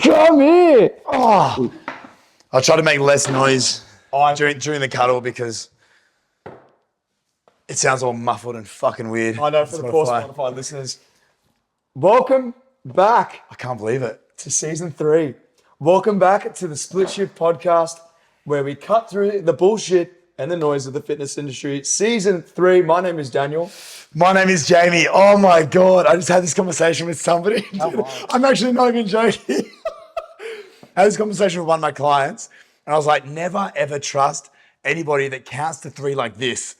come here. Oh. I try to make less noise during the cuddle because it sounds all muffled and fucking weird. I know, for the poor Spotify listeners. Welcome back. I can't believe it. To season 3. Welcome back to the Split Shift podcast, where we cut through the bullshit and the noise of the fitness industry. Season 3. My name is Daniel. My name is Jamie. Oh my God. I just had this conversation with somebody. I'm actually not even joking. I had this conversation with one of my clients and I was like, never ever trust anybody that counts to 3 like this.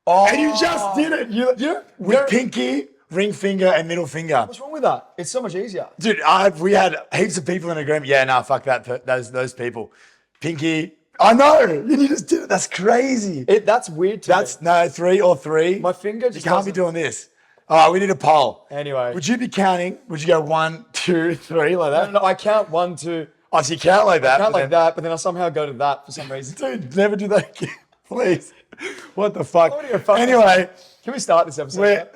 Oh. And you just did it. With pinky, ring finger and middle finger. What's wrong with that? It's so much easier. Dude, we had heaps of people in agreement. Yeah, no, fuck that. Those people. Pinky. I know. You just did it. That's crazy. That's weird to me. No, 3 or 3. My finger just You can't be doing this. All right, we need a poll. Anyway. Would you be counting? Would you go 1, 2, 3 like that? No, I count 1, 2. Oh, so you count like that? I count like that, but then I somehow go to that for some reason. Dude, never do that again. Please. What the fuck? Anyway. Can we start this episode?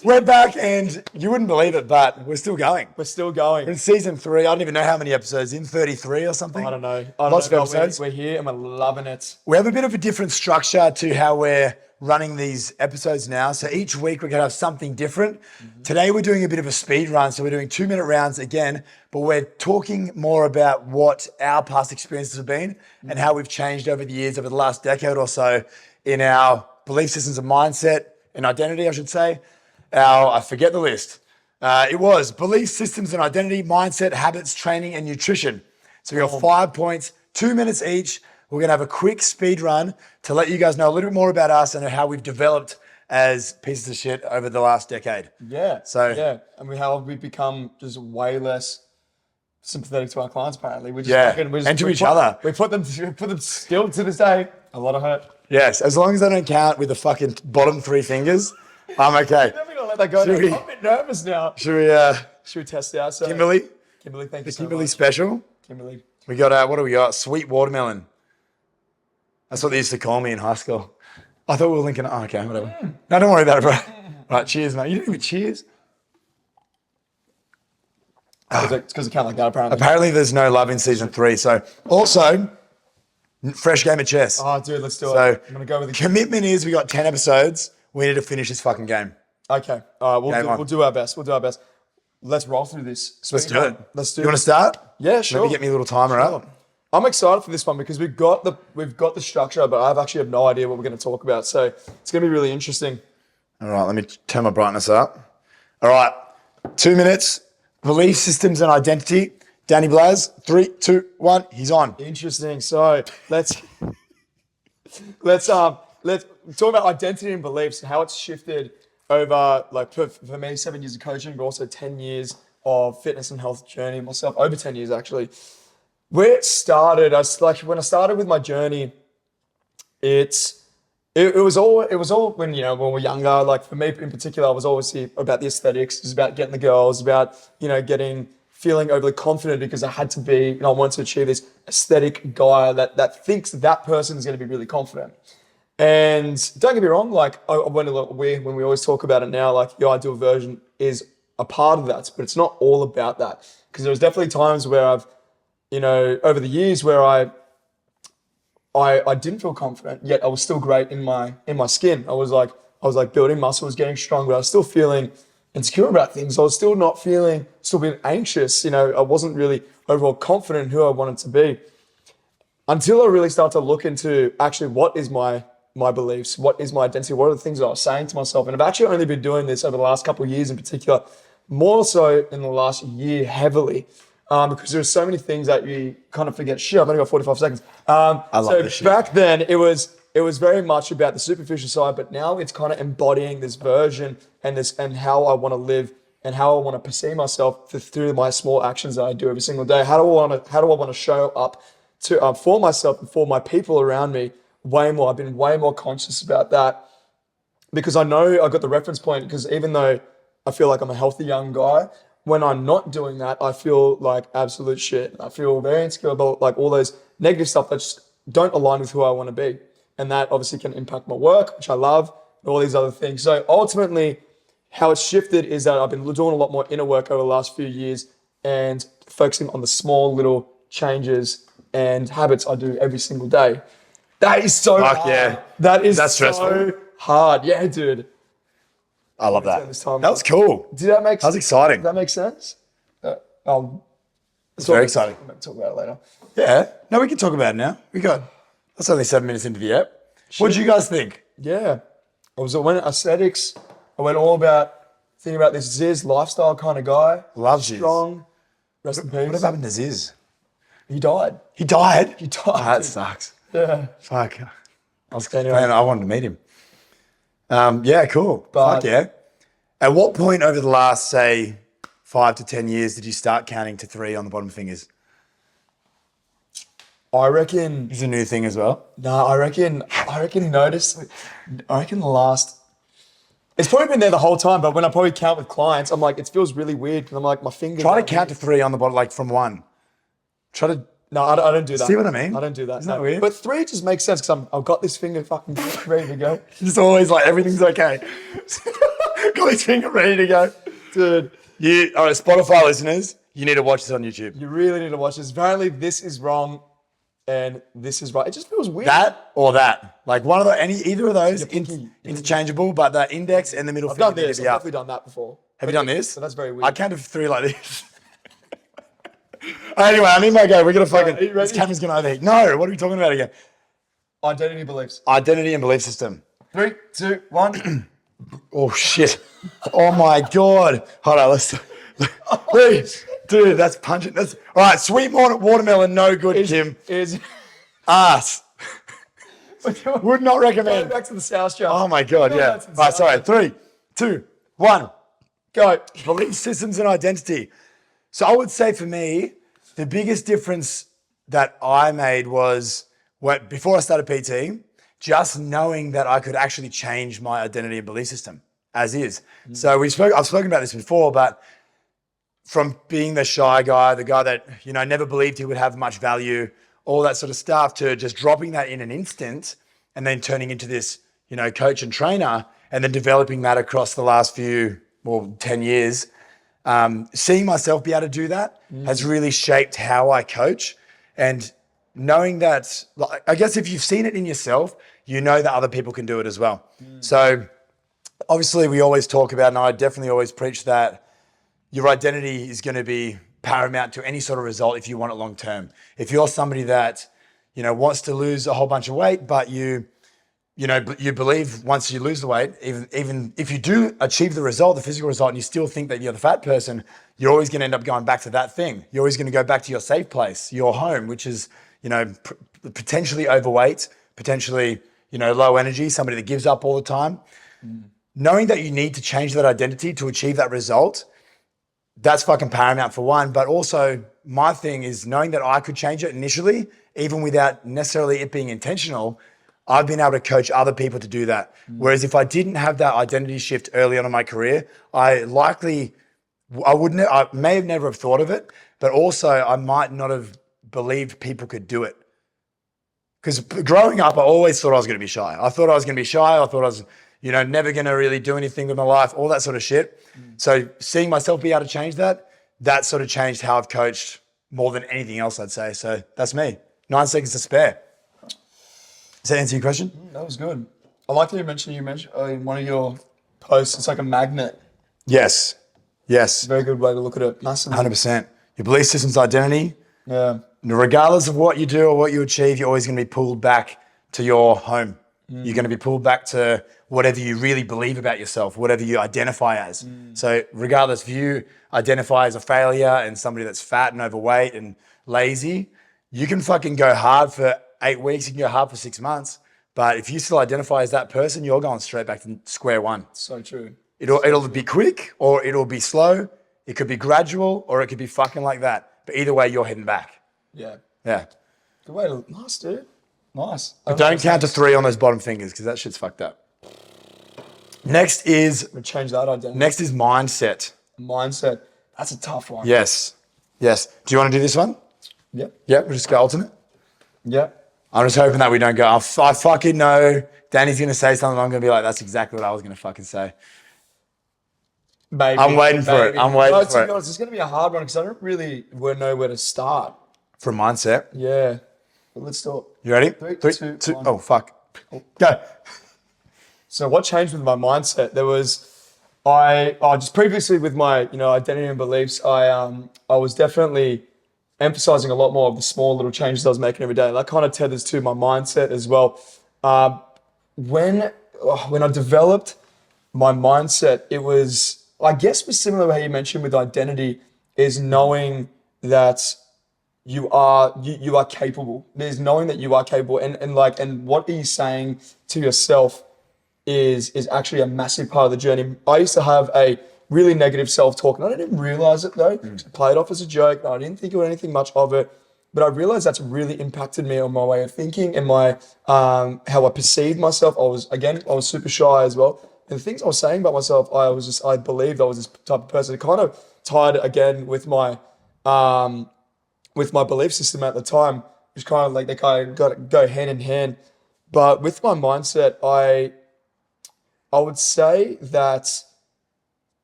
We're back and you wouldn't believe it, but we're still going. We're still going. In season 3, I don't even know how many episodes in, 33 or something? I don't know. Lots of episodes. We're here and we're loving it. We have a bit of a different structure to how we're running these episodes now. So each week we're going to have something different. Mm-hmm. Today we're doing a bit of a speed run. So we're doing 2-minute rounds again, but we're talking more about what our past experiences have been and how we've changed over the years, over the last decade or so, in our belief systems and mindset and identity, I should say. I forget the list. It was belief systems and identity, mindset, habits, training, and nutrition. So we got 5 points, 2 minutes each. We're going to have a quick speed run to let you guys know a little bit more about us and how we've developed as pieces of shit over the last decade. Yeah. And we've become just way less sympathetic to our clients, apparently. And to each other. We put them still to this day, a lot of hurt. Yes, as long as they don't count with the fucking bottom 3 fingers, I'm okay. Never gonna let that go. I'm a bit nervous now. Should we test it out? So, Kimberly, thank you so Kimberly much. special. Kimberly. We got, what do we got? Sweet watermelon. That's what they used to call me in high school. I thought we were linking, okay, whatever. No, don't worry about it, bro. Right, cheers, mate. You didn't even cheers. It's because it can't like that, apparently. Apparently there's no love in season 3. So also, fresh game of chess. Oh, dude, let's do it. So I'm going to go with the commitment is we got 10 episodes. We need to finish this fucking game. Okay. All right, we'll do our best. Let's roll through this. Let's do it. Let's do it. You want to start? Yeah, sure. Let me get me a little timer up. I'm excited for this one because we've got the structure, but I actually have no idea what we're going to talk about. So it's going to be really interesting. All right, let me turn my brightness up. All right, 2 minutes. Belief systems and identity. Danny Blaz, 3, 2, 1. He's on. Interesting. So let's talk about identity and beliefs and how it's shifted over, like for me, 7 years of coaching, but also 10 years of fitness and health journey myself. Over 10 years actually. Where it started, when I started with my journey, it was all when we're younger. Like for me in particular, I was always about the aesthetics. It was about getting the girls, about feeling overly confident because I had to be, I wanted to achieve this aesthetic guy that thinks that person is going to be really confident. And don't get me wrong, like when we always talk about it now, like the ideal version is a part of that, but it's not all about that. Because there was definitely times where I've, over the years where I didn't feel confident, yet I was still great in my skin. I was like building muscle, was getting stronger. I was still feeling insecure about things. I was still being anxious. I wasn't really overall confident in who I wanted to be. Until I really start to look into actually what is my beliefs, what is my identity, what are the things that I was saying to myself. And I've actually only been doing this over the last couple of years in particular, more so in the last year heavily. Because there's so many things that you kind of forget. Shit, I've only got 45 seconds. I love this shit. Back then, it was very much about the superficial side, but now it's kind of embodying this version and how I want to live and how I want to perceive myself through my small actions that I do every single day. How do I want to show up for myself and for my people around me way more? I've been way more conscious about that because I know I got the reference point. Because even though I feel like I'm a healthy young guy, when I'm not doing that, I feel like absolute shit. I feel very insecure about like all those negative stuff that just don't align with who I want to be. And that obviously can impact my work, which I love, and all these other things. So ultimately, how it's shifted is that I've been doing a lot more inner work over the last few years and focusing on the small little changes and habits I do every single day. That is so Fuck hard. yeah. That is That's so stressful. hard. Yeah, dude. I love Turn that. this time That was on. cool. Did that make That was exciting. Does that make sense? It's very exciting. We'll talk about it later. Yeah. No, we can talk about it now. That's only 7 minutes into the app. What did you guys think? Yeah. I went aesthetics. I went all about thinking about this Ziz lifestyle kind of guy. Love Ziz. Strong. Rest in peace. What happened to Ziz? He died. He died? He died. Oh, that dude. sucks. Yeah. Fuck. I was Anyway. man, I wanted to meet him. Yeah, cool. But- Fuck yeah. At what point over the last, say, 5 to 10 years did you start counting to 3 on the bottom fingers? I reckon. It's a new thing as well. No, I reckon notice. I reckon the last. It's probably been there the whole time, but when I probably count with clients, I'm like, it feels really weird because I'm like, my fingers. Try to count to 3 on the bottom, like from 1. Try to. No, I don't do that. See what I mean? I don't do that. Isn't that no. weird? But 3 just makes sense because I've got this finger fucking ready to go. It's always like everything's okay. Got his finger ready to go. Dude, All right, Spotify listeners, you need to watch this on YouTube. you really need to watch this. Apparently, this is wrong and this is right. It just feels weird. That or that. Like one of either of those, pinky. interchangeable, but the index and the middle I've finger done need this. to I've be up. definitely done that before. Have you done this? So that's very weird. I counted 3 like this. Anyway, I need my go. We're going to fucking, are you ready? this camera's going to overheat. No, what are we talking about again? Identity beliefs. Identity and belief system. 3, 2, 1. Oh, shit. Oh, my God. Hold on, let's... Please. Dude, that's pungent. All right, sweet watermelon, no good, Kim. Is Ass. Would not Going recommend. back to the South Show. Oh, my God, No, yeah. that's All right, insane. sorry. 3, 2, 1. Go. Belief systems and identity. So I would say for me, the biggest difference that I made was before I started PT, just knowing that I could actually change my identity and belief system as is. So I've spoken about this before, but from being the shy guy, the guy that, never believed he would have much value, all that sort of stuff, to just dropping that in an instant and then turning into this, coach and trainer, and then developing that across the last 10 years. Seeing myself be able to do that has really shaped how I coach, and knowing that, I guess if you've seen it in yourself, you know that other people can do it as well. So obviously we always talk about, and I definitely always preach that your identity is going to be paramount to any sort of result if you want it long term. If you're somebody that, wants to lose a whole bunch of weight, but you believe once you lose the weight, even if you do achieve the result, the physical result, and you still think that you're the fat person, you're always going to end up going back to that thing. You're always going to go back to your safe place, your home, which is, potentially overweight, potentially, low energy, somebody that gives up all the time. Knowing that you need to change that identity to achieve that result, that's fucking paramount for one. But also my thing is knowing that I could change it initially, even without necessarily it being intentional. I've been able to coach other people to do that. Whereas if I didn't have that identity shift early on in my career, I may have never have thought of it, but also I might not have believed people could do it. Because growing up, I always thought I was going to be shy. I thought I was going to be shy. I thought I was, never going to really do anything with my life, all that sort of shit. So seeing myself be able to change that sort of changed how I've coached more than anything else, I'd say. So that's me. 9 seconds to spare. Does that answer your question? That was good. I like that you mentioned in one of your posts, it's like a magnet. Yes. Very good way to look at it. Massively. 100%. Your belief system's identity. Yeah. Regardless of what you do or what you achieve, you're always going to be pulled back to your home. You're going to be pulled back to whatever you really believe about yourself, whatever you identify as. So regardless if you identify as a failure and somebody that's fat and overweight and lazy, you can fucking go hard for 8 weeks, you can go hard for 6 months. But if you still identify as that person, you're going straight back to square one. So true. It'll be quick or it'll be slow. It could be gradual or it could be fucking like that. But either way, you're heading back. Yeah. Yeah. Good way to. Nice, dude. Nice. But don't count to 3 on those bottom fingers because that shit's fucked up. Next is Change that identity. mindset. Mindset. That's a tough one. Yes. Do you want to do this one? Yep. Yeah, we'll just go alternate. Yep. I'm just hoping that we don't go, I fucking know Danny's going to say something. I'm going to be like, that's exactly what I was going to fucking say. Maybe. I'm waiting for it. Maybe. I'm waiting No, for to it. be honest, it's going to be a hard one because I don't really know where to start. For mindset. Yeah. But let's do it. You ready? Three, two, 1. Oh, fuck. Go. So what changed with my mindset? There was, just previously with my, identity and beliefs, I was definitely emphasizing a lot more of the small little changes I was making every day. And that kind of tethers to my mindset as well. When I developed my mindset, it was, I guess, was similar to how you mentioned with identity, is knowing that you are capable. There's knowing that you are capable, and what are you saying to yourself is actually a massive part of the journey. I used to have a really negative self-talk, and I didn't realize it though. I played it off as a joke. I didn't think of anything much of it, but I realized that's really impacted me on my way of thinking and my how I perceived myself. I was super shy as well, and the things I was saying about myself, I believed I was this type of person. It kind of tied again with my belief system at the time, which kind of like they kind of got to go hand in hand. But with my mindset, I would say that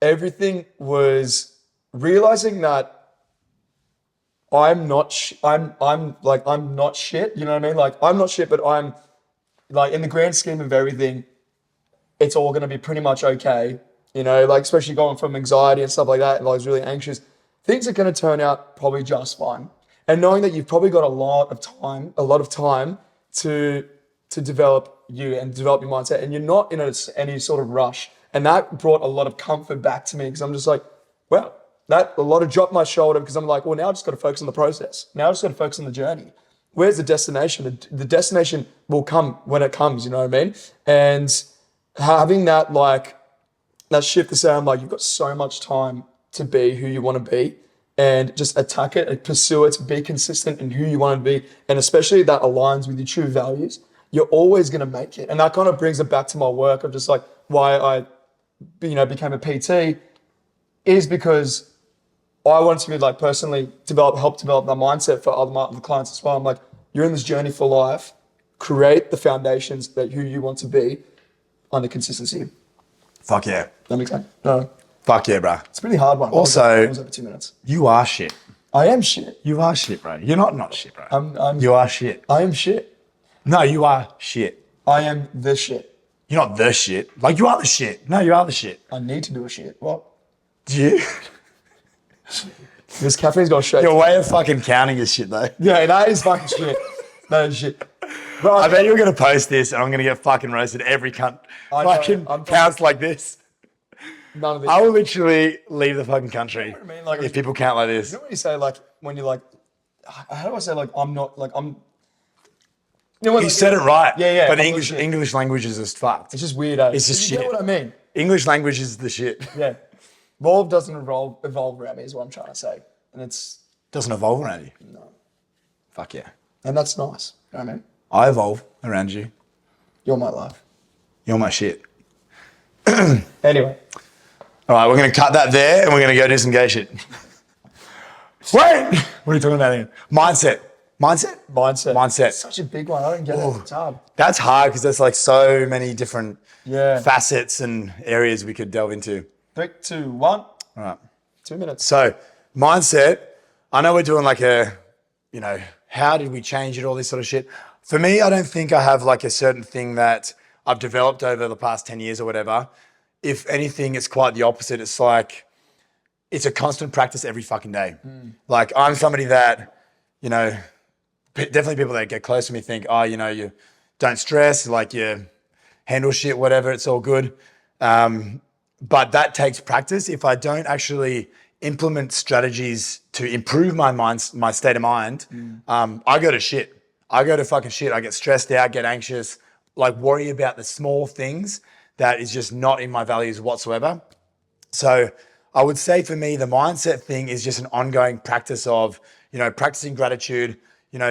everything was realizing that I'm not shit. You know what I mean? Like I'm not shit, but I'm like in the grand scheme of everything, it's all gonna be pretty much okay. Like especially going from anxiety and stuff like that, and I was really anxious. Things are gonna turn out probably just fine. And knowing that you've probably got a lot of time to develop you and develop your mindset, and you're not in any sort of rush. And that brought a lot of comfort back to me because I'm just like, well, that a lot of dropped my shoulder because I'm like, well, now I just got to focus on the process. Now I just got to focus on the journey. Where's the destination? The destination will come when it comes. You know what I mean? And having that shift to say, I'm like, you've got so much time to be who you want to be, and just attack it and pursue it, to be consistent in who you want to be, and especially that aligns with your true values. You're always going to make it. And that kind of brings it back to my work of just like why I became a PT, is because I want to be like personally help develop my mindset for other clients as well. I'm like, you're in this journey for life, create the foundations that who you want to be under consistency. Fuck yeah. That makes sense? No. Fuck yeah, bro. It's a really hard one. Also, I was over 2 minutes. You are shit. I am shit. You are shit, bro. You're not shit, bro. I'm you are shit. I am shit. No, you are shit. I am the shit. You're not the shit. Like, you are the shit. No, you are the shit. I need to do a shit. What? Do you? This caffeine's got shake. Your way of fucking counting is shit, though. Yeah, that is fucking shit. That is shit. Bro, I bet you're going to post this and I'm going to get fucking roasted. Every cunt fucking counts like this. None of this. I will literally leave the fucking country what I mean? Like, if people count like this. You know what you say, like, when you're like, how do I say, like, I'm not, like, I'm... You said it right. Yeah. But English language is just fucked. It's just weird, eh? It's just You shit. get what I mean? English language is the shit. Yeah. Evolve doesn't evolve around me is what I'm trying to say. And it's... Doesn't evolve around you? No. Fuck yeah. And that's nice. You know what I mean? I evolve around you. You're my life. You're my shit. Anyway. All right, we're going to cut that there and we're going to go do some gay shit. Wait! What are you talking about again? Mindset. It's such a big one. I don't get it. It's hard. That's hard because there's like so many different Yeah. facets and areas we could delve into. 3, 2, 1. All right. 2 minutes. So, mindset, I know we're doing like how did we change it, all this sort of shit. For me, I don't think I have like a certain thing that I've developed over the past 10 years or whatever. If anything, it's quite the opposite. It's like, it's a constant practice every fucking day. Like, I'm somebody that, definitely people that get close to me think, you don't stress, like you handle shit, whatever, it's all good. But that takes practice. If I don't actually implement strategies to improve my state of mind, I go to shit. I go to fucking shit. I get stressed out, get anxious, like worry about the small things that is just not in my values whatsoever. So I would say for me, the mindset thing is just an ongoing practice of, practicing gratitude,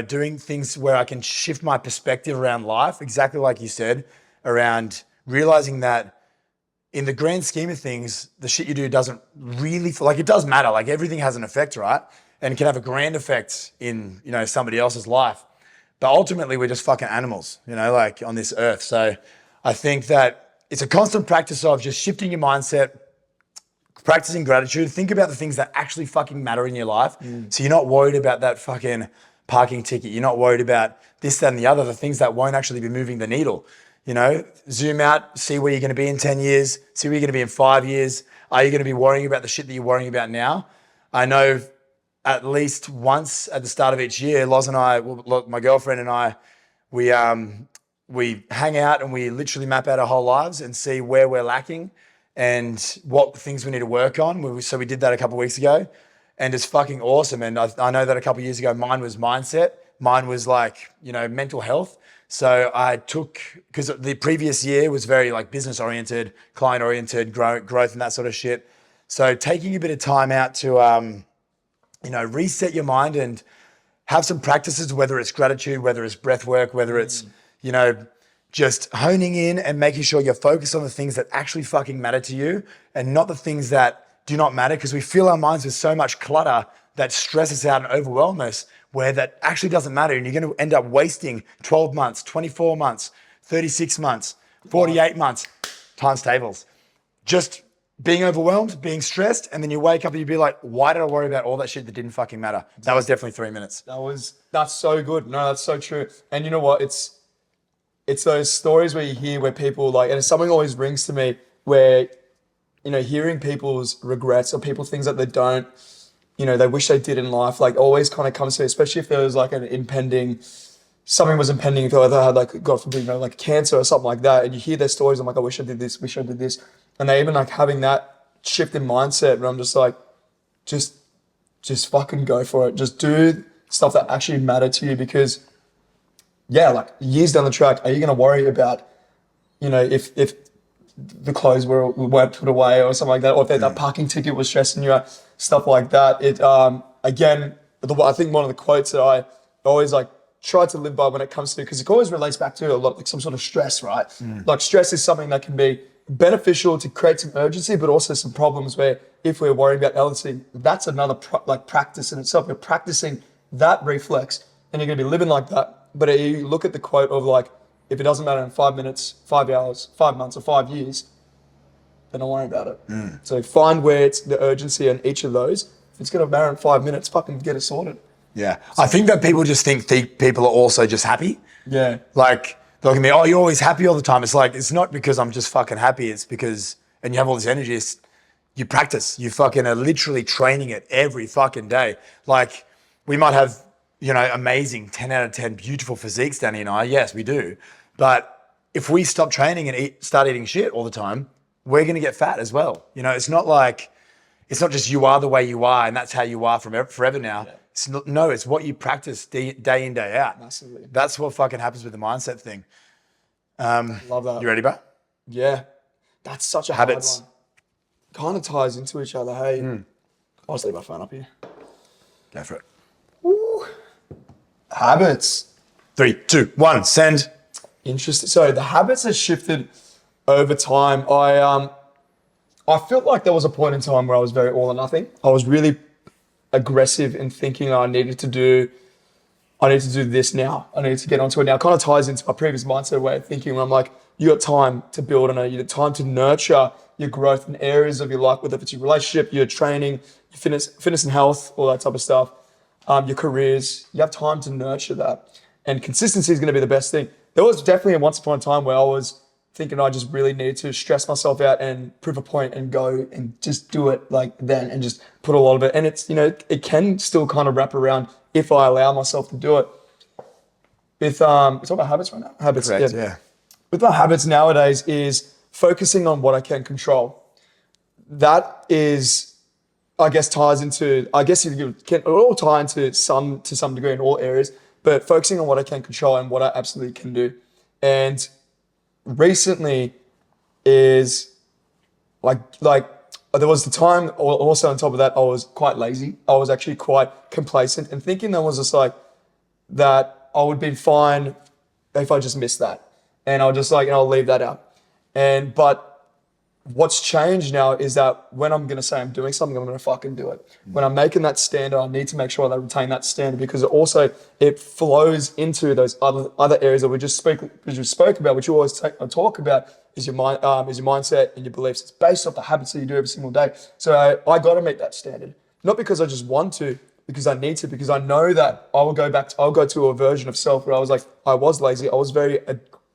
doing things where I can shift my perspective around life, exactly like you said, around realizing that in the grand scheme of things, the shit you do doesn't really, it does matter. Like everything has an effect, right? And it can have a grand effect in, somebody else's life. But ultimately, we're just fucking animals, like on this earth. So I think that it's a constant practice of just shifting your mindset, practicing gratitude. Think about the things that actually fucking matter in your life. So you're not worried about that fucking parking ticket. You're not worried about this, that, and the other, the things that won't actually be moving the needle. You know, zoom out, see where you're going to be in 10 years, see where you're going to be in 5 years. Are you going to be worrying about the shit that you're worrying about now? I know at least once at the start of each year, Loz and I, my girlfriend and I, we hang out and we literally map out our whole lives and see where we're lacking and what things we need to work on. So we did that a couple of weeks ago, and it's fucking awesome. And I know that a couple of years ago, mine was mindset. Mine was like, mental health. So I took, because the previous year was very like business oriented, client oriented, growth and that sort of shit. So taking a bit of time out to, reset your mind and have some practices, whether it's gratitude, whether it's breath work, whether it's, just honing in and making sure you're focused on the things that actually fucking matter to you and not the things that do not matter, because we fill our minds with so much clutter that stresses out and overwhelms us, where that actually doesn't matter. And you're going to end up wasting 12 months, 24 months, 36 months, 48 months, times tables. Just being overwhelmed, being stressed, and then you wake up and you'd be like, why did I worry about all that shit that didn't fucking matter? That was definitely 3 minutes. That's so good. No, that's so true. And you know what? It's those stories where you hear where people like, and something always rings to me where, hearing people's regrets or people things that they don't, they wish they did in life, like always kind of comes to me, especially if there was like something was impending, if they had like, God forbid, like cancer or something like that. And you hear their stories, I'm like, I wish I did this, wish I did this. And they even like having that shift in mindset where I'm just like, just fucking go for it. Just do stuff that actually matter to you, because like years down the track, are you going to worry about, if the clothes weren't put away or something like that, or if that parking ticket was stressing you out, stuff like that. Again, I think one of the quotes that I always like try to live by when it comes to, because it always relates back to a lot like some sort of stress, right? Like stress is something that can be beneficial to create some urgency, but also some problems where if we're worried about LC, that's another practice in itself. You're practicing that reflex and you're going to be living like that. But you look at the quote of like, if it doesn't matter in 5 minutes, 5 hours, 5 months, or 5 years, then don't worry about it. So find where it's the urgency in each of those. If it's going to matter in 5 minutes, fucking get it sorted. Yeah. I think that people just think people are also just happy. Yeah. Like, they're going to be, oh, you're always happy all the time. It's like, it's not because I'm just fucking happy. It's because, and you have all this energy, you practice. You fucking are literally training it every fucking day. Like, we might have, amazing 10 out of 10 beautiful physiques, Danny and I. Yes, we do. But if we stop training and start eating shit all the time, we're going to get fat as well. It's not just you are the way you are and that's how you are forever now. Yeah. It's what you practice day in, day out. Massively. That's what fucking happens with the mindset thing. Love that. You ready, bro? Yeah. That's such a Habits. hard one. Kind of ties into each other, hey? I'll just leave my phone up here. Go for it. Woo. Habits. 3, 2, 1, send. Interesting. So the habits have shifted over time. I felt like there was a point in time where I was very all or nothing. I was really aggressive in thinking I need to do this now. I need to get onto it now. It kind of ties into my previous mindset way of thinking where I'm like, you got time to build on it. You got time to nurture your growth in areas of your life, whether it's your relationship, your training, your fitness and health, all that type of stuff, your careers. You have time to nurture that. And consistency is going to be the best thing. There was definitely once upon a time where I was thinking I just really needed to stress myself out and prove a point and go and just do it like then and just put a lot of it. And it's, it can still kind of wrap around if I allow myself to do it. With, we're talking about habits right now. Habits, correct, yeah. With my habits nowadays is focusing on what I can control. That is, I guess, you can all tie into some degree in all areas, but focusing on what I can control and what I absolutely can do. And recently is like there was the time also on top of that I was quite lazy. I was actually quite complacent and thinking there was just like that I would be fine if I just missed that. And I'll just I'll leave that out. But what's changed now is that when I'm going to say I'm doing something, I'm going to fucking do it. When I'm making that standard, I need to make sure that I retain that standard because it flows into those other areas that we just spoke about, which you always talk about is your mindset and your beliefs. It's based off the habits that you do every single day. So I got to meet that standard, not because I just want to, because I need to, because I know that I'll go to a version of self where I was lazy, I was very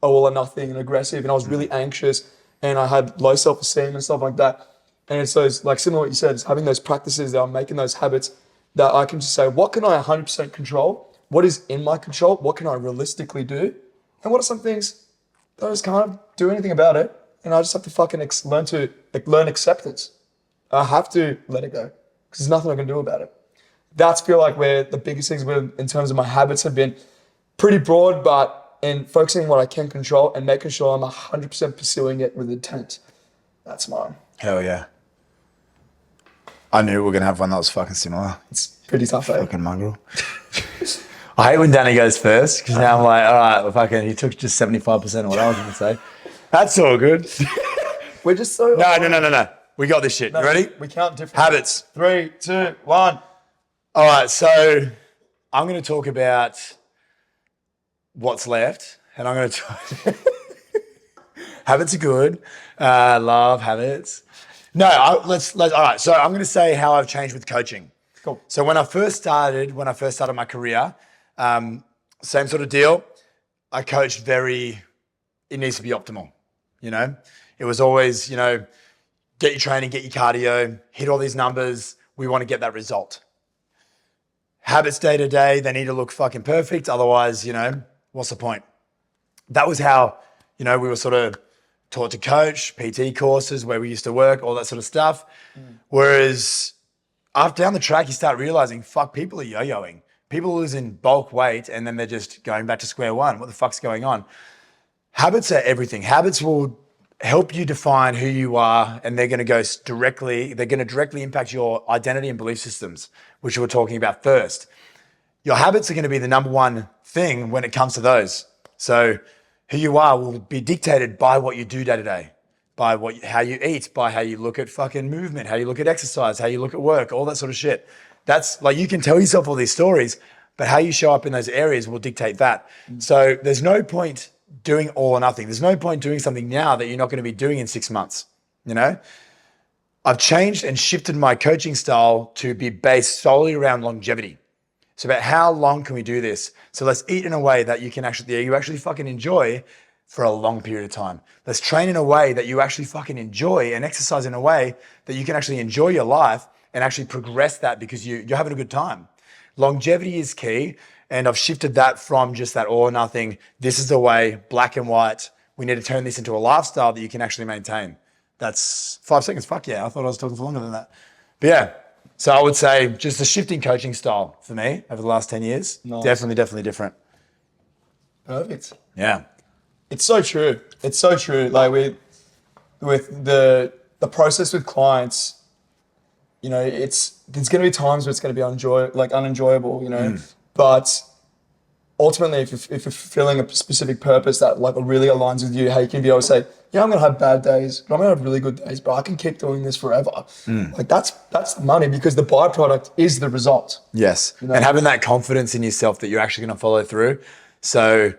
all or nothing and aggressive, and I was really anxious, and I had low self-esteem and stuff like that. And it's those, like similar to what you said, it's having those practices that I'm making those habits that I can just say, what can I 100% control? What is in my control? What can I realistically do? And what are some things that I just can't do anything about it? And I just have to fucking learn acceptance. I have to let it go because there's nothing I can do about it. That's feel like where the biggest things in terms of my habits have been pretty broad, but in focusing on what I can control and making sure I'm 100% pursuing it with intent. That's mine. Hell yeah. I knew we were going to have one that was fucking similar. It's pretty tough, eh? Fucking mongrel. I hate when Danny goes first because now I'm like, all right, well, fucking, he took just 75% of what I was going to say. That's all good. We're just so... No. We got this shit. You ready? We count different... Habits. 3, 2, 1. All right, so I'm going to talk about what's left, and I'm going to habits are good. Love habits. No, let's all right. So I'm going to say how I've changed with coaching. Cool. So when I first started my career, same sort of deal. I coached it needs to be optimal. You know, it was always, get your training, get your cardio, hit all these numbers. We want to get that result. Habits day to day, they need to look fucking perfect. Otherwise, what's the point? That was how, we were sort of taught to coach, PT courses where we used to work, all that sort of stuff. Whereas after down the track, you start realizing, people are yo-yoing. People are losing bulk weight and then they're just going back to square one. What the fuck's going on? Habits are everything. Habits will help you define who you are, and they're going to directly impact your identity and belief systems, which we were talking about first. Your habits are going to be the number one thing when it comes to those. So who you are will be dictated by what you do day to day, by how you eat, by how you look at fucking movement, how you look at exercise, how you look at work, all that sort of shit. That's like, you can tell yourself all these stories, but how you show up in those areas will dictate that. So there's no point doing all or nothing. There's no point doing something now that you're not going to be doing in 6 months. I've changed and shifted my coaching style to be based solely around longevity. It's about how long can we do this? So let's eat in a way that you actually fucking enjoy for a long period of time. Let's train in a way that you actually fucking enjoy, and exercise in a way that you can actually enjoy your life and actually progress that because you're having a good time. Longevity is key. And I've shifted that from just that all or nothing. This is the way, black and white. We need to turn this into a lifestyle that you can actually maintain. That's 5 seconds. Fuck yeah. I thought I was talking for longer than that. But yeah, so I would say just a shifting coaching style for me over the last 10 years. Nice. Definitely different. Perfect. Yeah. It's so true. It's so true. Like with the process with clients, there's going to be times where it's going to be unenjoyable, But ultimately, if you're fulfilling a specific purpose that really aligns with you, how you can be able to say, yeah, I'm going to have bad days, but I'm going to have really good days, but I can keep doing this forever. That's the money, because the byproduct is the result. Yes. And having that confidence in yourself that you're actually going to follow through. So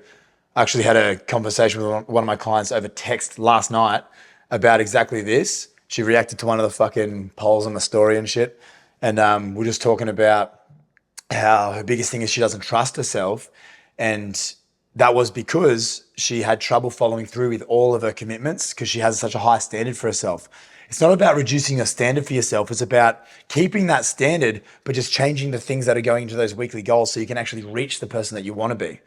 I actually had a conversation with one of my clients over text last night about exactly this. She reacted to one of the fucking polls on the story and shit. And we're just talking about how her biggest thing is she doesn't trust herself. And that was because she had trouble following through with all of her commitments because she has such a high standard for herself. It's not about reducing your standard for yourself. It's about keeping that standard, but just changing the things that are going into those weekly goals so you can actually reach the person that you want to be.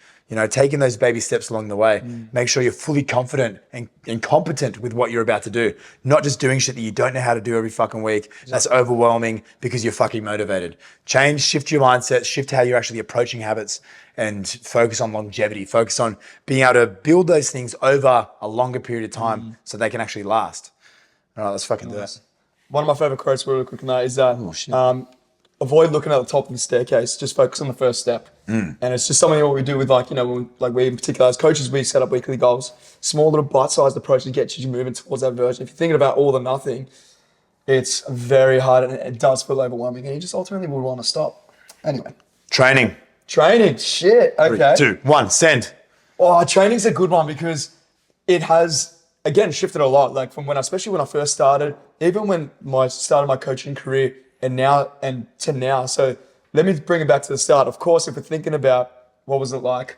Taking those baby steps along the way. Make sure you're fully confident and competent with what you're about to do. Not just doing shit that you don't know how to do every fucking week. That's overwhelming because you're fucking motivated. Shift your mindset, shift how you're actually approaching habits, and focus on longevity. Focus on being able to build those things over a longer period of time so they can actually last. All right, let's fucking do it. One of my favorite quotes really quick on that is that avoid looking at the top of the staircase, just focus on the first step. And it's just something what we do with we in particular as coaches, we set up weekly goals, small little bite-sized approaches to get you moving towards that version. If you're thinking about all or nothing, it's very hard and it does feel overwhelming and you just ultimately will want to stop. Anyway. Training. Shit. Okay. 3, 2, 1, send. Oh, training's a good one because it has, again, shifted a lot. Like from especially when I first started, even when I started my coaching career and to now. So let me bring it back to the start. Of course, if we're thinking about what was it like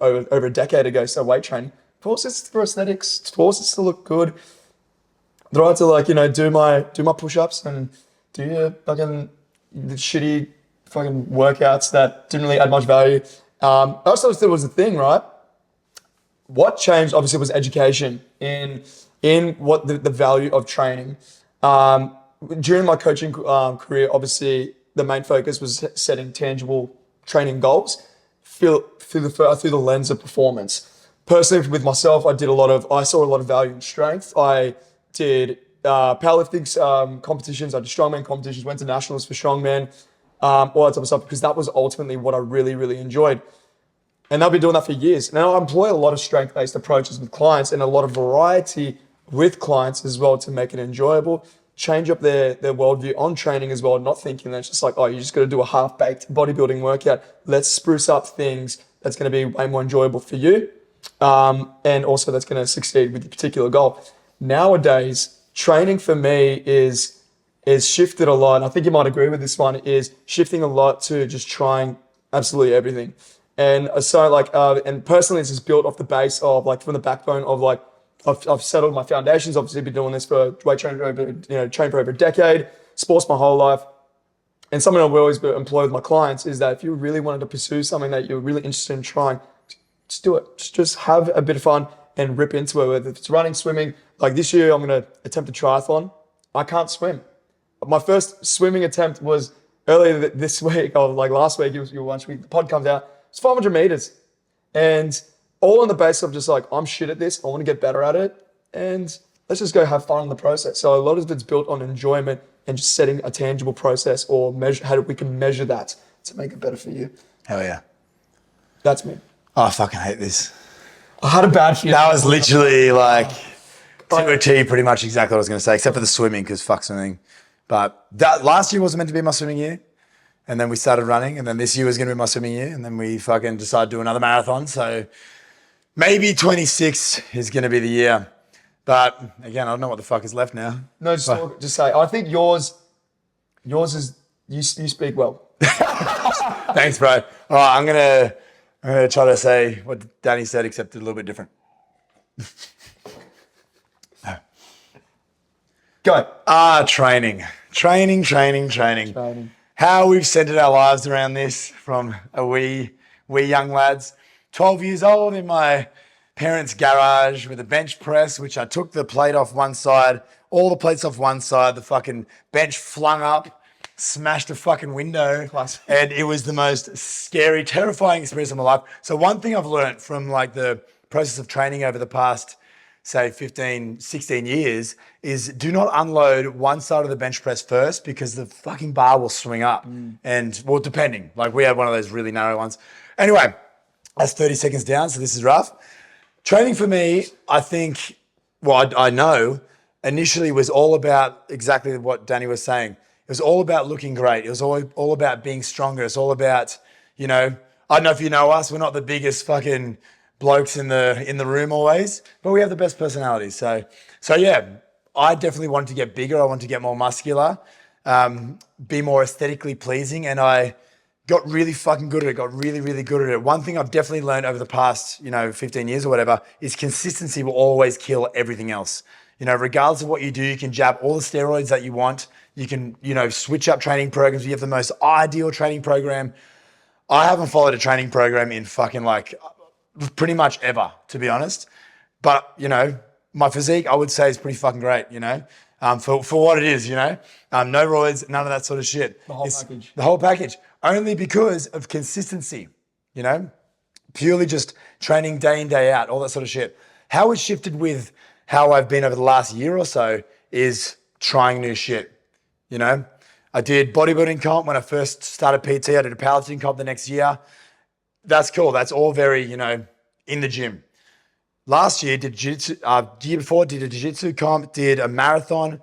over a decade ago, so weight training, of course it's for aesthetics, of course it's to look good. I had to do my push-ups and do the shitty fucking workouts that didn't really add much value. I also thought it was a thing, right? What changed obviously was education in what the value of training. During my coaching career, obviously the main focus was setting tangible training goals through the lens of performance. Personally, with myself, I saw a lot of value in strength. I did powerlifting competitions, I did strongman competitions, went to nationals for strongman, all that type of stuff, because that was ultimately what I really, really enjoyed. And I've been doing that for years. Now I employ a lot of strength-based approaches with clients and a lot of variety with clients as well to make it enjoyable, change up their worldview on training as well, not thinking that it's just like, oh, you just got to do a half-baked bodybuilding workout. Let's spruce up things that's going to be way more enjoyable for you, and also that's going to succeed with your particular goal. Nowadays, training for me is shifted a lot. And I think you might agree with this one, is shifting a lot to just trying absolutely everything. And so and personally, this is built off the base of from the backbone of I've settled my foundations. Obviously, been doing this for weight training trained for over a decade, sports my whole life. And something I've always employed with my clients is that if you really wanted to pursue something that you're really interested in trying, just do it. Just have a bit of fun and rip into it. Whether it's running, swimming. Like this year, I'm going to attempt a triathlon. I can't swim. My first swimming attempt was earlier this week, or last week. Once the pod comes out, it's 500 meters, and all on the basis of just I'm shit at this. I want to get better at it, and let's just go have fun in the process. So a lot of it's built on enjoyment and just setting a tangible process or measure how we can measure that to make it better for you. Hell yeah. That's me. Oh, I fucking hate this. I had a bad feeling. That was literally to a T, pretty much exactly what I was going to say, except for the swimming, because fuck swimming. But that last year wasn't meant to be my swimming year. And then we started running, and then this year was going to be my swimming year. And then we fucking decided to do another marathon. So maybe 26 is going to be the year. But again, I don't know what the fuck is left now. No, just say, I think yours is, you speak well. Thanks, bro. All right, I'm gonna try to say what Danny said, except a little bit different. Go. Training. How we've centered our lives around this from a wee young lads. 12 years old in my parents' garage with a bench press, which I took the plate off one side, all the plates off one side, the fucking bench flung up, smashed a fucking window. Classic. And it was the most scary, terrifying experience of my life. So one thing I've learned from the process of training over the past, say 15, 16 years is do not unload one side of the bench press first because the fucking bar will swing up. And well, depending, we had one of those really narrow ones. Anyway, that's 30 seconds down. So this is rough. Training for me, I think, I know initially was all about exactly what Danny was saying. It was all about looking great. It was all about being stronger. It's all about, I don't know if you know us, we're not the biggest fucking blokes in the room always, but we have the best personalities. So yeah, I definitely wanted to get bigger. I wanted to get more muscular, be more aesthetically pleasing, and I got really fucking good at it, got really, really good at it. One thing I've definitely learned over the past, 15 years or whatever, is consistency will always kill everything else. Regardless of what you do, you can jab all the steroids that you want. You can, switch up training programs. You have the most ideal training program. I haven't followed a training program in fucking pretty much ever, to be honest. But, my physique, I would say, is pretty fucking great, for what it is, no roids, none of that sort of shit. The whole package. Only because of consistency, purely just training day in, day out, all that sort of shit. How it's shifted with how I've been over the last year or so is trying new shit, I did bodybuilding comp when I first started PT. I did a powerlifting comp the next year. That's cool. That's all very, in the gym. Last year, did jiu-jitsu. Year before, did a jiu-jitsu comp, did a marathon,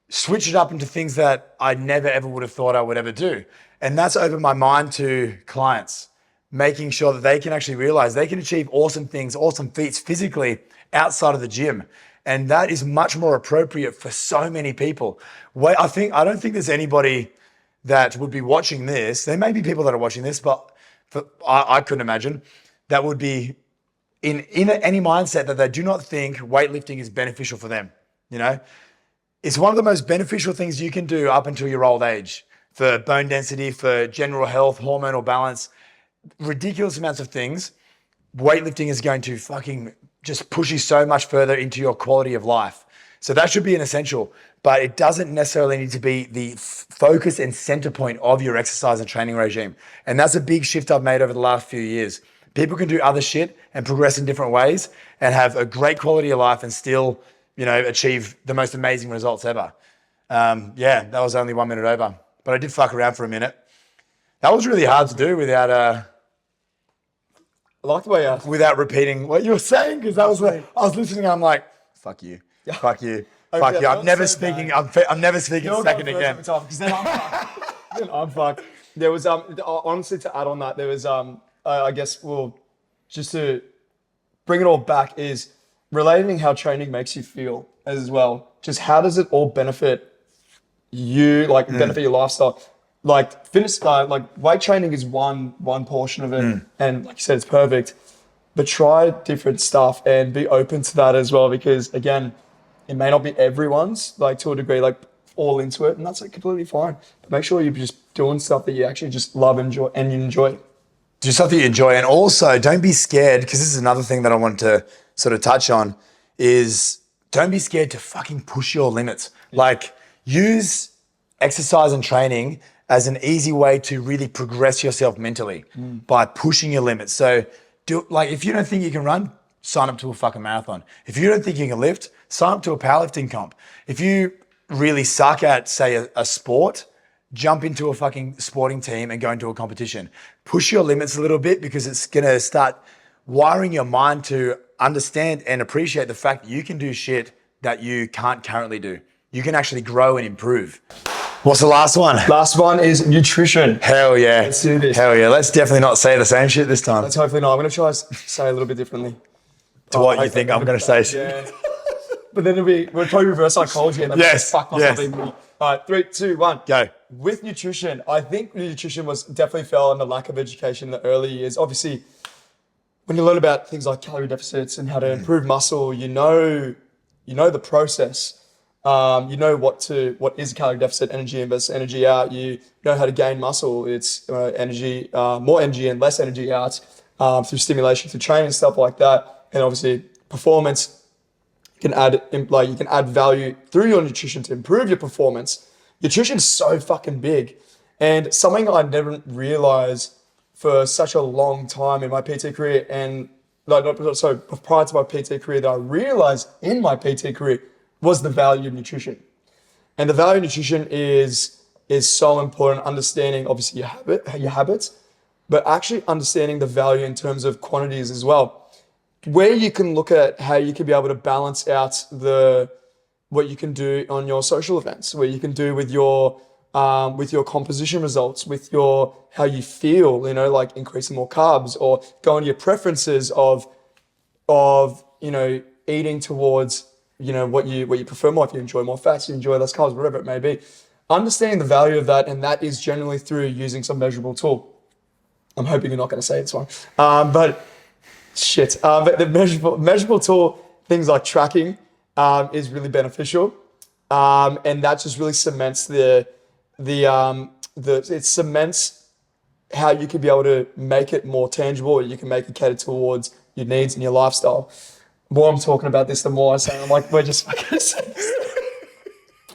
switch it up into things that I never ever would have thought I would ever do. And that's opened my mind to clients, making sure that they can actually realize they can achieve awesome things, awesome feats physically outside of the gym. And that is much more appropriate for so many people. I don't think there's anybody that would be watching this. There may be people that are watching this, but I couldn't imagine that would be in any mindset that they do not think weightlifting is beneficial for them. It's one of the most beneficial things you can do up until your old age for bone density, for general health, hormonal balance, ridiculous amounts of things. Weightlifting is going to fucking just push you so much further into your quality of life. So that should be an essential, but it doesn't necessarily need to be the focus and center point of your exercise and training regime. And that's a big shift I've made over the last few years. People can do other shit and progress in different ways and have a great quality of life and still, achieve the most amazing results ever. That was only 1 minute over, but I did fuck around for a minute. That was really hard to do without I like the way without repeating what you were saying, because I was listening and I'm like, fuck you, fuck you, fuck you. I'm never speaking a second again. Because then I'm fucked. There was honestly, to add on that, there was I guess just to bring it all back, is relating how training makes you feel as well. Just how does it all benefit you, benefit your lifestyle? Like fitness, weight training is one portion of it, and like you said, it's perfect. But try different stuff and be open to that as well, because again, it may not be everyone's to a degree, all into it, and that's completely fine. But make sure you're just doing stuff that you actually just love, enjoy, and you enjoy. Do something you enjoy, and also don't be scared, because this is another thing that I want to sort of touch on, is don't be scared to fucking push your limits. Use exercise and training as an easy way to really progress yourself mentally by pushing your limits. So if you don't think you can run, sign up to a fucking marathon. If you don't think you can lift, sign up to a powerlifting comp. If you really suck at, say, a sport, jump into a fucking sporting team and go into a competition. Push your limits a little bit, because it's going to start wiring your mind to understand and appreciate the fact that you can do shit that you can't currently do. You can actually grow and improve. What's the last one? Last one is nutrition. Hell yeah. Let's do this. Hell yeah. Let's definitely not say the same shit this time. Let's hopefully not. I'm going to try to say a little bit differently. To what you think I'm going to say. Yeah. But then we'll probably reverse psychology and fuck myself even more. All right, 3, 2, 1. Go. With nutrition, I think nutrition definitely fell on the lack of education in the early years. Obviously, when you learn about things like calorie deficits and how to improve muscle, you know the process. You know what is a calorie deficit, energy in versus energy out. You know how to gain muscle. It's energy, more energy and less energy out through stimulation, through training, stuff like that. And obviously, performance. You can add value through your nutrition to improve your performance. Nutrition is so fucking big, and something I never realized for such a long time in my PT career, and prior to my PT career, that I realized in my PT career was the value of nutrition. And the value of nutrition is so important. Understanding obviously your habits, but actually understanding the value in terms of quantities as well. Where you can look at how you can be able to balance out what you can do on your social events, where you can do with your composition results, with your how you feel, increasing more carbs, or going to your preferences of eating towards what you prefer more. If you enjoy more fats, you enjoy less carbs, whatever it may be. Understanding the value of that, and that is generally through using some measurable tool. I'm hoping you're not going to say this one, but. But the measurable tool, things like tracking, is really beneficial, and that just really cements it cements how you can be able to make it more tangible, or you can make it cater towards your needs and your lifestyle. The more I'm talking about this, the more I say, I'm like, we're just fucking saying this.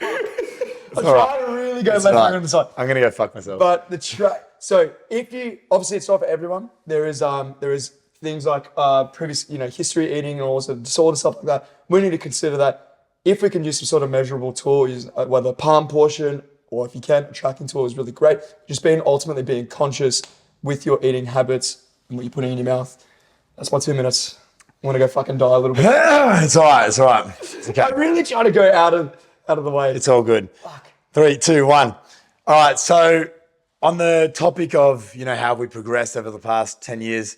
I'm trying to really go left right on the side. I'm going to go fuck myself. But so if you, obviously it's not for everyone. There is things like previous, history eating, and also disorder, stuff like that. We need to consider that if we can use some sort of measurable tool, use whether palm portion or if you can, a tracking tool is really great. Just ultimately being conscious with your eating habits and what you're putting in your mouth. That's my 2 minutes. I want to go fucking die a little bit. It's all right. It's all right. It's okay. I'm really trying to go out of the way. It's all good. Fuck. 3, 2, 1. All right. So on the topic of, how we progressed over the past 10 years,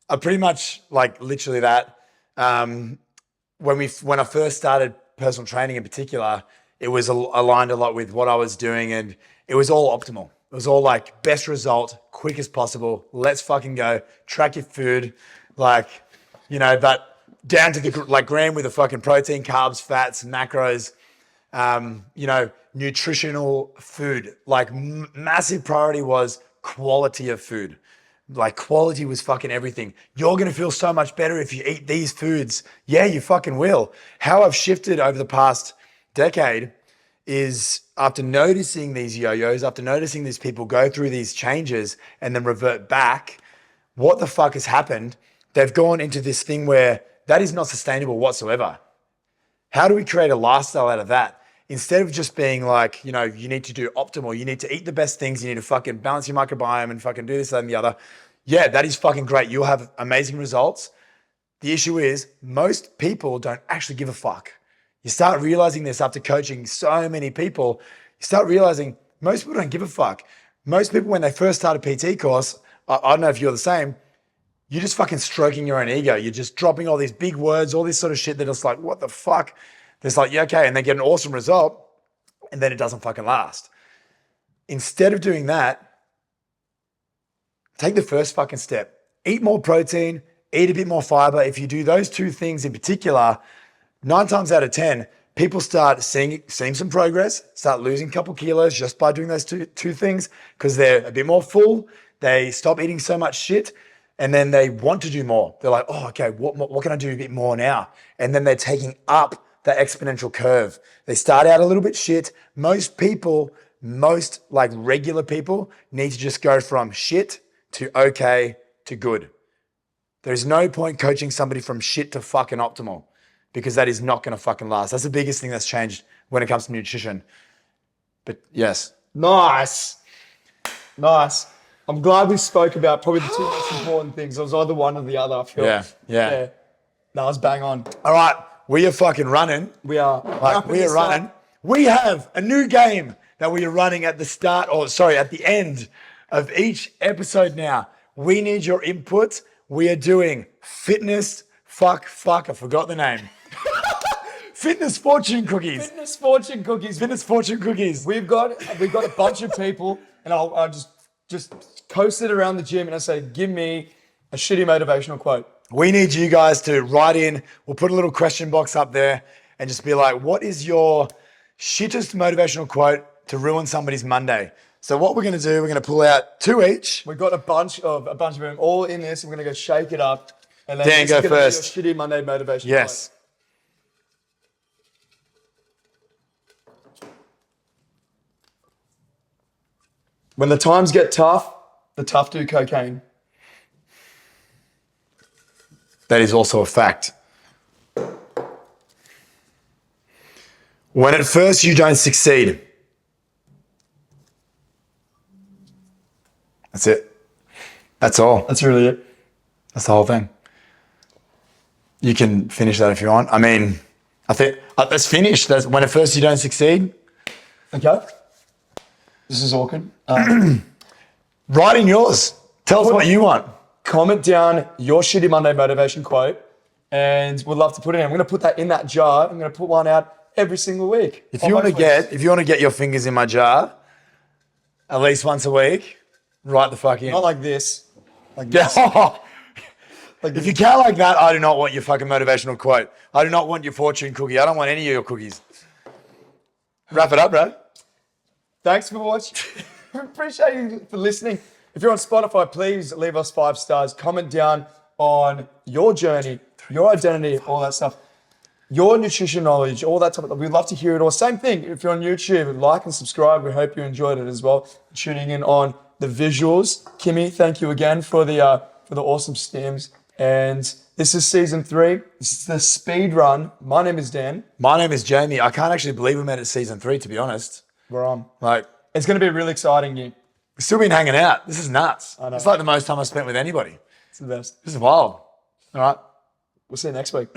I pretty much like literally that. When I first started personal training in particular, it was aligned a lot with what I was doing, and it was all optimal. It was all like best result, quick as possible. Let's fucking go. Track your food, but down to the gram with the fucking protein, carbs, fats, macros. Nutritional food. Like massive priority was quality of food. Like quality was fucking everything. You're going to feel so much better if you eat these foods. Yeah, you fucking will. How I've shifted over the past decade is after noticing these yo-yos, after noticing these people go through these changes and then revert back, what the fuck has happened? They've gone into this thing where that is not sustainable whatsoever. How do we create a lifestyle out of that? Instead of just being like, you need to do optimal, you need to eat the best things, you need to fucking balance your microbiome and fucking do this, that, and the other. Yeah, that is fucking great. You'll have amazing results. The issue is most people don't actually give a fuck. You start realizing this after coaching so many people. You start realizing most people don't give a fuck. Most people, when they first start a PT course, I don't know if you're the same, you're just fucking stroking your own ego. You're just dropping all these big words, all this sort of shit that it's like, what the fuck? It's like, yeah, okay. And they get an awesome result and then it doesn't fucking last. Instead of doing that, take the first fucking step. Eat more protein, eat a bit more fiber. If you do those two things in particular, 9 times out of 10, people start seeing some progress, start losing a couple kilos just by doing those two things because they're a bit more full. They stop eating so much shit and then they want to do more. They're like, oh, okay, what can I do a bit more now? And then they're taking up that exponential curve. They start out a little bit shit. Most like regular people need to just go from shit to okay to good. There's no point coaching somebody from shit to fucking optimal because that is not going to fucking last. That's the biggest thing that's changed when it comes to nutrition. But yes. Nice. I'm glad we spoke about probably the 2 most important things. It was either one or the other, I feel. Yeah. No, I was bang on. All right. We are fucking running. We are. We are running. We have a new game that we are running at the end of each episode now. We need your input. We are doing fitness. Fuck, I forgot the name. Fitness fortune cookies. Fitness fortune cookies. We've got a bunch of people, and I'll just coast it around the gym, and I say, give me a shitty motivational quote. We need you guys to write in. We'll put a little question box up there and just be like, what is your shittest motivational quote to ruin somebody's Monday? So what we're going to do, we're going to pull out 2 each. We've got a bunch of them all in this. We're going to go shake it up. And then Dan, go first. Shitty Monday motivational Yes. quote. When the times get tough, the tough do cocaine. That is also a fact. When at first you don't succeed. That's it. That's all. That's really it. That's the whole thing. You can finish that if you want. I mean, I think let's finish. That's when at first you don't succeed. Okay. This is awkward. Write in yours. Tell us what you want. Comment down your shitty Monday motivation quote, and we'd love to put it in. I'm going to put that in that jar. I'm going to put one out every single week. If you want to get your fingers in my jar, at least once a week, write the fuck in. Not like this. Like this. If you count like that, I do not want your fucking motivational quote. I do not want your fortune cookie. I don't want any of your cookies. Wrap it up, bro. Thanks for watching. Appreciate you for listening. If you're on Spotify, please leave us 5 stars. Comment down on your journey, your identity, all that stuff. Your nutrition knowledge, all that type of stuff. We'd love to hear it all. Same thing, if you're on YouTube, like and subscribe. We hope you enjoyed it as well. Tuning in on the visuals. Kimmy, thank you again for the awesome steams. And this is season 3. This is the speed run. My name is Dan. My name is Jamie. I can't actually believe we made it season 3, to be honest. We're on. Like, it's going to be a really exciting year. We've still been hanging out. This is nuts. I know. It's like the most time I've spent with anybody. It's the best. This is wild. All right. We'll see you next week.